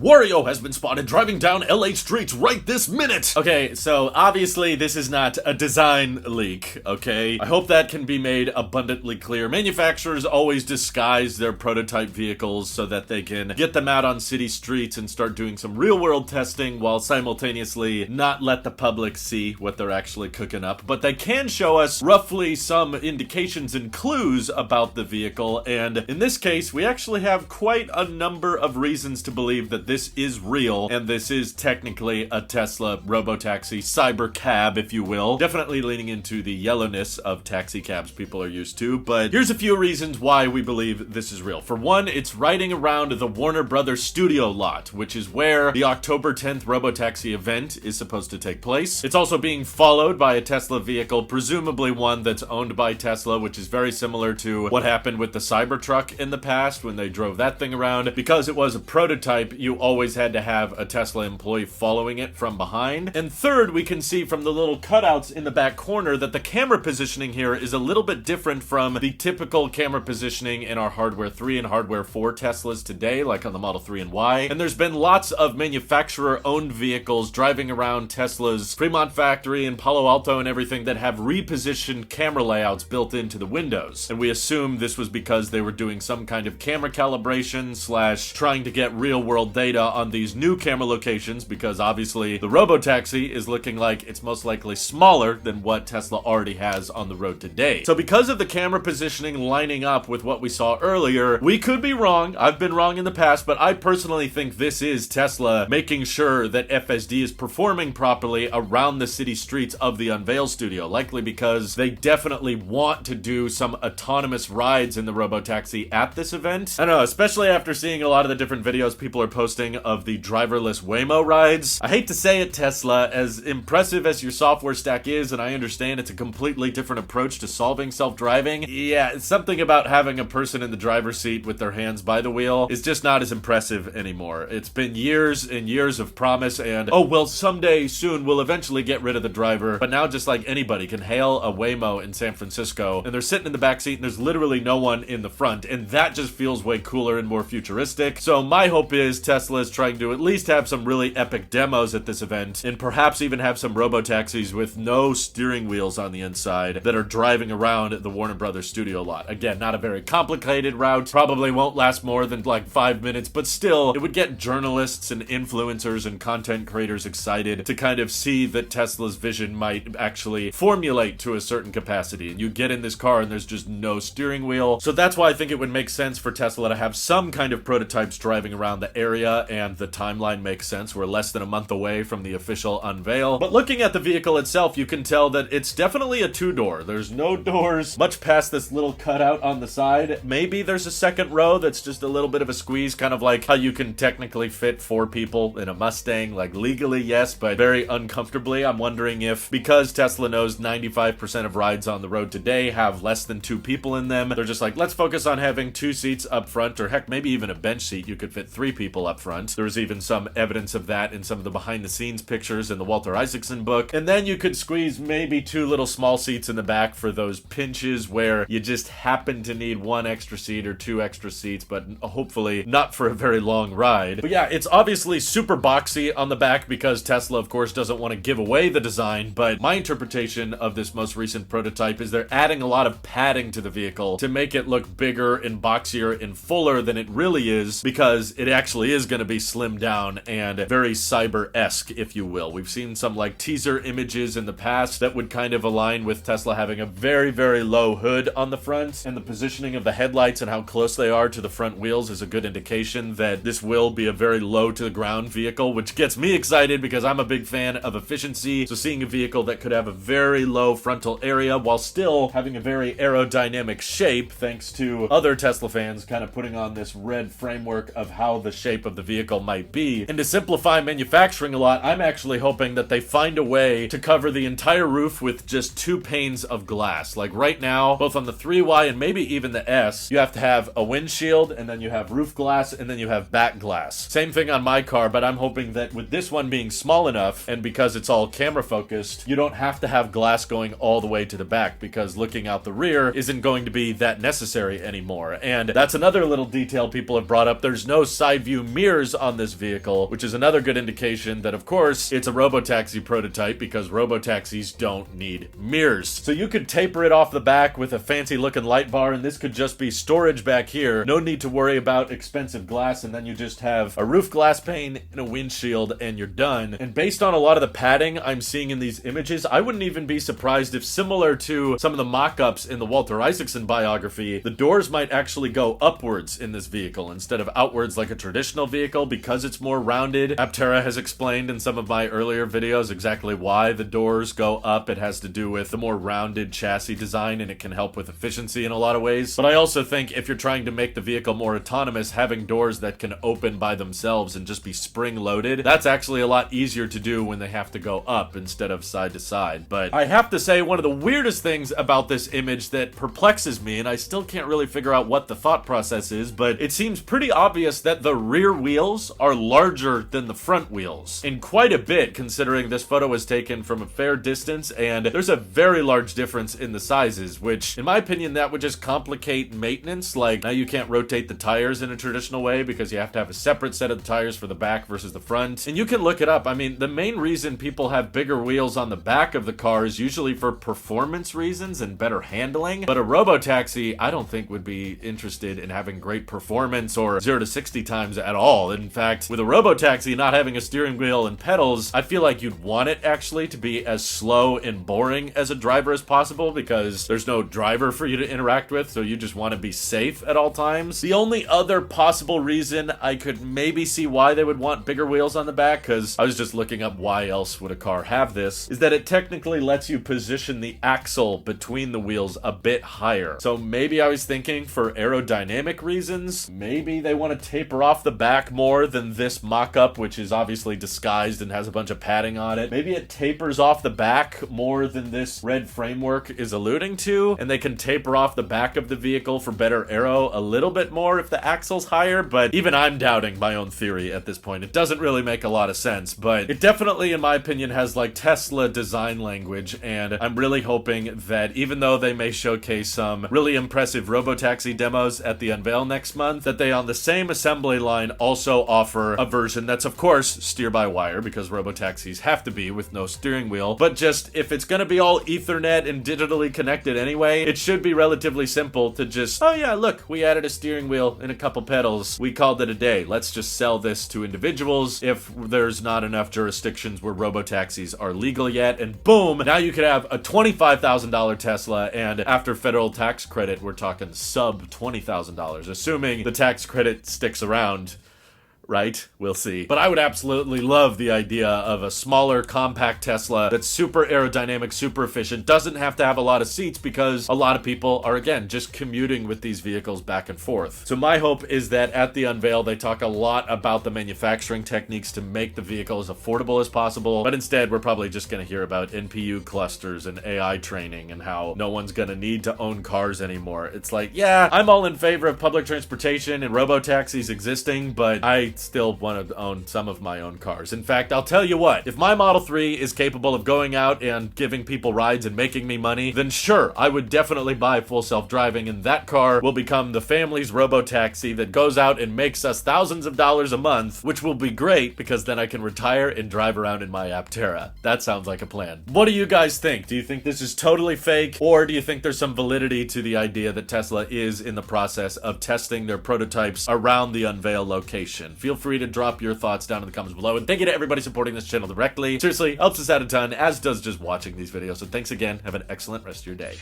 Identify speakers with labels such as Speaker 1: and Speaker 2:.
Speaker 1: Wario has been spotted driving down LA streets right this minute! Okay, so obviously this is not a design leak, okay? I hope that can be made abundantly clear. Manufacturers always disguise their prototype vehicles so that they can get them out on city streets and start doing some real-world testing while simultaneously not let the public see what they're actually cooking up. But they can show us roughly some indications and clues about the vehicle, and in this case, we actually have quite a number of reasons to believe that this is real, and this is technically a Tesla robotaxi, CyberCab, if you will. Definitely leaning into the yellowness of taxi cabs people are used to, but here's a few reasons why we believe this is real. For one, it's riding around the Warner Brothers studio lot, which is where the October 10th robotaxi event is supposed to take place. It's also being followed by a Tesla vehicle, presumably one that's owned by Tesla, which is very similar to what happened with the Cybertruck in the past when they drove that thing around. Because it was a prototype, you always had to have a Tesla employee following it from behind. And third, we can see from the little cutouts in the back corner that the camera positioning here is a little bit different from the typical camera positioning in our Hardware 3 and Hardware 4 Teslas today, like on the Model 3 and Y. And there's been lots of manufacturer-owned vehicles driving around Tesla's Fremont factory and Palo Alto and everything that have repositioned camera layouts built into the windows. And we assume this was because they were doing some kind of camera calibration / trying to get real-world data on these new camera locations, because obviously the robotaxi is looking like it's most likely smaller than what Tesla already has on the road today. So because of the camera positioning lining up with what we saw earlier, we could be wrong. I've been wrong in the past, but I personally think this is Tesla making sure that FSD is performing properly around the city streets of the Unveil studio, likely because they definitely want to do some autonomous rides in the robotaxi at this event. I don't know, especially after seeing a lot of the different videos people are posting of the driverless Waymo rides. I hate to say it, Tesla, as impressive as your software stack is, and I understand it's a completely different approach to solving self-driving, yeah, it's something about having a person in the driver's seat with their hands by the wheel is just not as impressive anymore. It's been years and years of promise and, oh, well, someday soon we'll eventually get rid of the driver, but now just like anybody can hail a Waymo in San Francisco, and they're sitting in the back seat and there's literally no one in the front, and that just feels way cooler and more futuristic. So my hope is Tesla is trying to at least have some really epic demos at this event, and perhaps even have some robotaxis with no steering wheels on the inside that are driving around the Warner Brothers studio lot. Again, not a very complicated route, probably won't last more than like 5 minutes, but still, it would get journalists and influencers and content creators excited to kind of see that Tesla's vision might actually formulate to a certain capacity. And you get in this car and there's just no steering wheel. So that's why I think it would make sense for Tesla to have some kind of prototypes driving around the area, and the timeline makes sense. We're less than a month away from the official unveil. But looking at the vehicle itself, you can tell that it's definitely a two-door. There's no doors much past this little cutout on the side. Maybe there's a second row that's just a little bit of a squeeze, kind of like how you can technically fit 4 people in a Mustang. Like legally, yes, but very uncomfortably. I'm wondering if, because Tesla knows 95% of rides on the road today have less than 2 people in them, they're just like, let's focus on having 2 seats up front, or heck, maybe even a bench seat. You could fit 3 people up front. There was even some evidence of that in some of the behind-the-scenes pictures in the Walter Isaacson book. And then you could squeeze maybe 2 little small seats in the back for those pinches where you just happen to need 1 extra seat or 2 extra seats, but hopefully not for a very long ride. But yeah, it's obviously super boxy on the back because Tesla, of course, doesn't want to give away the design, but my interpretation of this most recent prototype is they're adding a lot of padding to the vehicle to make it look bigger and boxier and fuller than it really is, because it actually is going to be slimmed down and very cyber-esque, if you will. We've seen some like teaser images in the past that would kind of align with Tesla having a very, very low hood on the front, and the positioning of the headlights and how close they are to the front wheels is a good indication that this will be a very low to the ground vehicle, which gets me excited because I'm a big fan of efficiency. So seeing a vehicle that could have a very low frontal area while still having a very aerodynamic shape, thanks to other Tesla fans kind of putting on this red framework of how the shape of the vehicle might be. And to simplify manufacturing a lot, I'm actually hoping that they find a way to cover the entire roof with just 2 panes of glass. Like right now, both on the 3Y and maybe even the S, you have to have a windshield, and then you have roof glass, and then you have back glass. Same thing on my car, but I'm hoping that with this one being small enough, and because it's all camera focused, you don't have to have glass going all the way to the back, because looking out the rear isn't going to be that necessary anymore. And that's another little detail people have brought up. There's no side view mirror mirrors on this vehicle, which is another good indication that, of course, it's a robotaxi prototype because robotaxis don't need mirrors. So you could taper it off the back with a fancy looking light bar, and this could just be storage back here. No need to worry about expensive glass, and then you just have a roof glass pane and a windshield, and you're done. And based on a lot of the padding I'm seeing in these images, I wouldn't even be surprised if, similar to some of the mock-ups in the Walter Isaacson biography, the doors might actually go upwards in this vehicle instead of outwards like a traditional vehicle because it's more rounded. Aptera has explained in some of my earlier videos exactly why the doors go up. It has to do with the more rounded chassis design, and it can help with efficiency in a lot of ways. But I also think if you're trying to make the vehicle more autonomous, having doors that can open by themselves and just be spring-loaded, that's actually a lot easier to do when they have to go up instead of side to side. But I have to say, one of the weirdest things about this image that perplexes me, and I still can't really figure out what the thought process is, but it seems pretty obvious that the rear wheels are larger than the front wheels. And quite a bit, considering this photo was taken from a fair distance, and there's a very large difference in the sizes, which, in my opinion, that would just complicate maintenance. Like, now you can't rotate the tires in a traditional way because you have to have a separate set of tires for the back versus the front. And you can look it up. I mean, the main reason people have bigger wheels on the back of the car is usually for performance reasons and better handling. But a robotaxi, I don't think would be interested in having great performance or 0 to 60 times at all. In fact, with a robotaxi not having a steering wheel and pedals, I feel like you'd want it actually to be as slow and boring as a driver as possible because there's no driver for you to interact with, so you just want to be safe at all times. The only other possible reason I could maybe see why they would want bigger wheels on the back, because I was just looking up why else would a car have this, is that it technically lets you position the axle between the wheels a bit higher. So maybe I was thinking for aerodynamic reasons, maybe they want to taper off the back more than this mock-up, which is obviously disguised and has a bunch of padding on it. Maybe it tapers off the back more than this red framework is alluding to, and they can taper off the back of the vehicle for better aero a little bit more if the axle's higher, but even I'm doubting my own theory at this point. It doesn't really make a lot of sense, but it definitely, in my opinion, has like Tesla design language, and I'm really hoping that even though they may showcase some really impressive robotaxi demos at the unveil next month, that they on the same assembly line also offer a version that's of course steer-by-wire, because robotaxis have to be with no steering wheel, but just if it's gonna be all Ethernet and digitally connected anyway, it should be relatively simple to just, oh yeah, look, we added a steering wheel and a couple pedals, we called it a day, let's just sell this to individuals if there's not enough jurisdictions where robotaxis are legal yet, and boom, now you could have a $25,000 Tesla, and after federal tax credit, we're talking sub $20,000, assuming the tax credit sticks around. Right? We'll see. But I would absolutely love the idea of a smaller, compact Tesla that's super aerodynamic, super efficient, doesn't have to have a lot of seats because a lot of people are, again, just commuting with these vehicles back and forth. So my hope is that at the unveil, they talk a lot about the manufacturing techniques to make the vehicle as affordable as possible, but instead, we're probably just going to hear about NPU clusters and AI training and how no one's going to need to own cars anymore. It's like, yeah, I'm all in favor of public transportation and robotaxis existing, but I still want to own some of my own cars. In fact, I'll tell you what, if my Model 3 is capable of going out and giving people rides and making me money, then sure, I would definitely buy full self-driving, and that car will become the family's robotaxi that goes out and makes us thousands of dollars a month, which will be great because then I can retire and drive around in my Aptera. That sounds like a plan. What do you guys think? Do you think this is totally fake, or do you think there's some validity to the idea that Tesla is in the process of testing their prototypes around the unveil location? Feel free to drop your thoughts down in the comments below, and thank you to everybody supporting this channel directly. Seriously, helps us out a ton, as does just watching these videos. So thanks again. Have an excellent rest of your day.